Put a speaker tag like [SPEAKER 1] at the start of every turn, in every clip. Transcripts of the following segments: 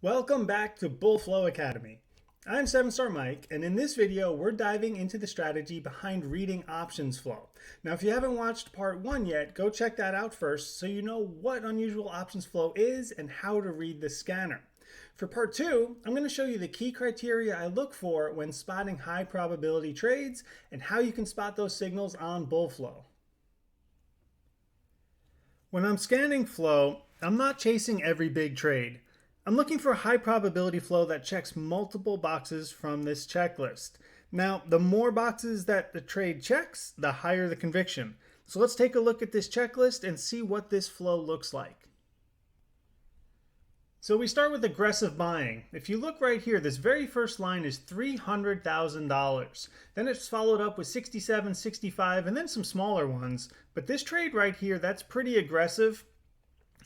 [SPEAKER 1] Welcome back to Bullflow Academy. I'm 7-Star Mike, and in this video, we're diving into the strategy behind reading options flow. Now, if you haven't watched part 1 yet, go check that out first so you know what unusual options flow is and how to read the scanner. For part 2, I'm going to show you the key criteria I look for when spotting high probability trades and how you can spot those signals on Bullflow. When I'm scanning flow, I'm not chasing every big trade. I'm looking for a high probability flow that checks multiple boxes from this checklist. Now, the more boxes that the trade checks, the higher the conviction. So let's take a look at this checklist and see what this flow looks like. So we start with aggressive buying. If you look right here, this very first line is $300,000. Then it's followed up with 67, 65, and then some smaller ones. But this trade right here, that's pretty aggressive.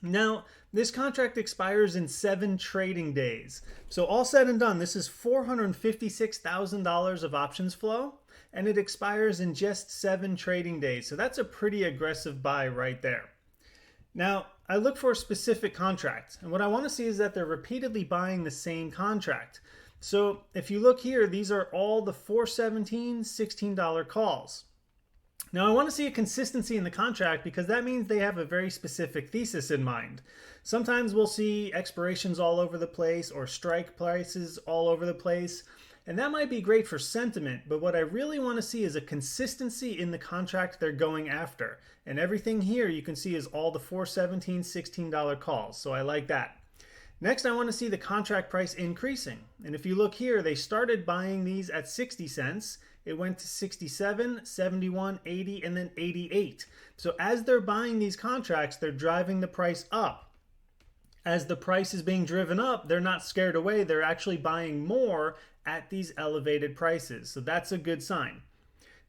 [SPEAKER 1] Now, this contract expires in 7 trading days. So all said and done, this is $456,000 of options flow, and it expires in just 7 trading days. So that's a pretty aggressive buy right there. Now, I look for a specific contract, and what I want to see is that they're repeatedly buying the same contract. So if you look here, these are all the 417, $16 calls. Now, I want to see a consistency in the contract because that means they have a very specific thesis in mind. Sometimes we'll see expirations all over the place or strike prices all over the place, and that might be great for sentiment, but what I really want to see is a consistency in the contract they're going after. And everything here you can see is all the 417, $16 calls, so I like that. Next, I want to see the contract price increasing. And if you look here, they started buying these at 60 cents. It went to 67, 71, 80, and then 88. So as they're buying these contracts, they're driving the price up. As the price is being driven up, they're not scared away. They're actually buying more at these elevated prices. So that's a good sign.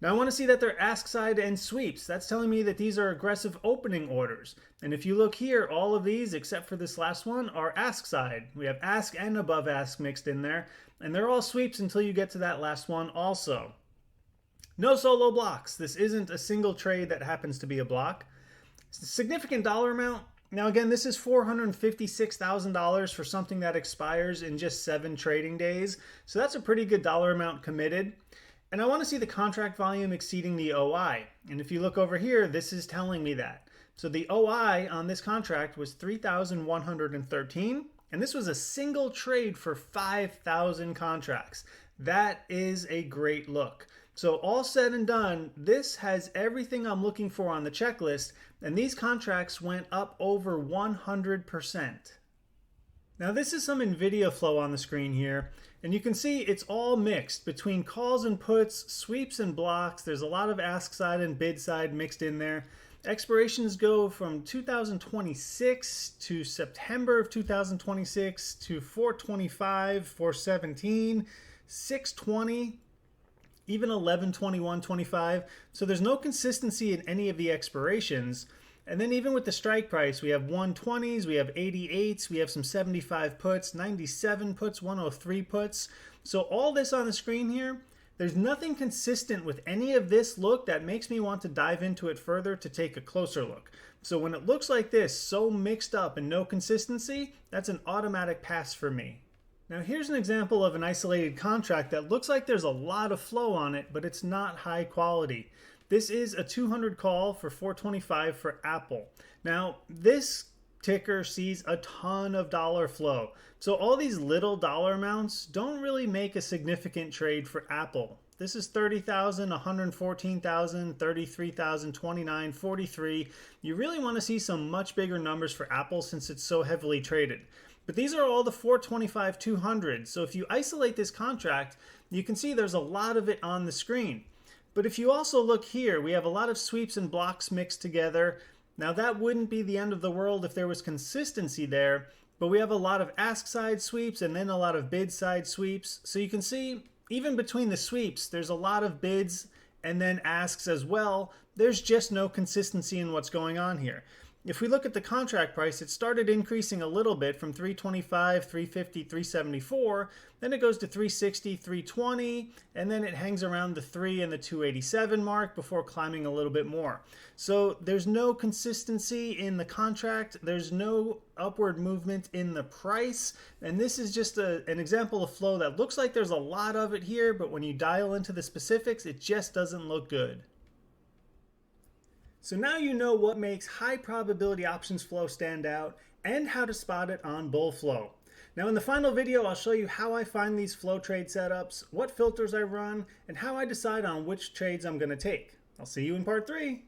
[SPEAKER 1] Now I want to see that they're ask side and sweeps. That's telling me that these are aggressive opening orders. And if you look here, all of these, except for this last one, are ask side. We have ask and above ask mixed in there. And they're all sweeps until you get to that last one also. No solo blocks. This isn't a single trade that happens to be a block. Significant dollar amount. Now again, this is $456,000 for something that expires in just 7 trading days. So that's a pretty good dollar amount committed. And I want to see the contract volume exceeding the OI. And if you look over here, this is telling me that. So the OI on this contract was 3,113. And this was a single trade for 5,000 contracts. That is a great look. So all said and done, this has everything I'm looking for on the checklist, and these contracts went up over 100%. Now this is some NVIDIA flow on the screen here, and you can see it's all mixed between calls and puts, sweeps and blocks. There's a lot of ask side and bid side mixed in there. Expirations go from 2026 to September of 2026 to 425, 417, 620, even 11/21/25. So there's no consistency in any of the expirations. And then even with the strike price, we have 120s, we have 88s, we have some 75 puts, 97 puts, 103 puts. So all this on the screen here, there's nothing consistent with any of this look that makes me want to dive into it further to take a closer look. So when it looks like this, so mixed up and no consistency, that's an automatic pass for me. Now here's an example of an isolated contract that looks like there's a lot of flow on it, but it's not high quality. This is a 200 call for 425 for Apple. Now this ticker sees a ton of dollar flow. So all these little dollar amounts don't really make a significant trade for Apple. This is 30,000, 114,000, 33,000, 29, 43. You really want to see some much bigger numbers for Apple since it's so heavily traded. But these are all the 425 200. So if you isolate this contract, you can see there's a lot of it on the screen. But if you also look here, we have a lot of sweeps and blocks mixed together. Now that wouldn't be the end of the world if there was consistency there, but we have a lot of ask side sweeps and then a lot of bid side sweeps. So you can see even between the sweeps, there's a lot of bids and then asks as well. There's just no consistency in what's going on here. if we look at the contract price, it started increasing a little bit from 325, 350, 374, then it goes to 360, 320, and then it hangs around the 3 and the 287 mark before climbing a little bit more. So there's no consistency in the contract, there's no upward movement in the price, and this is just an example of flow that looks like there's a lot of it here, but when you dial into the specifics, it just doesn't look good. So now you know what makes high probability options flow stand out and how to spot it on Bullflow. Now in the final video, I'll show you how I find these flow trade setups, what filters I run, and how I decide on which trades I'm going to take. I'll see you in part 3.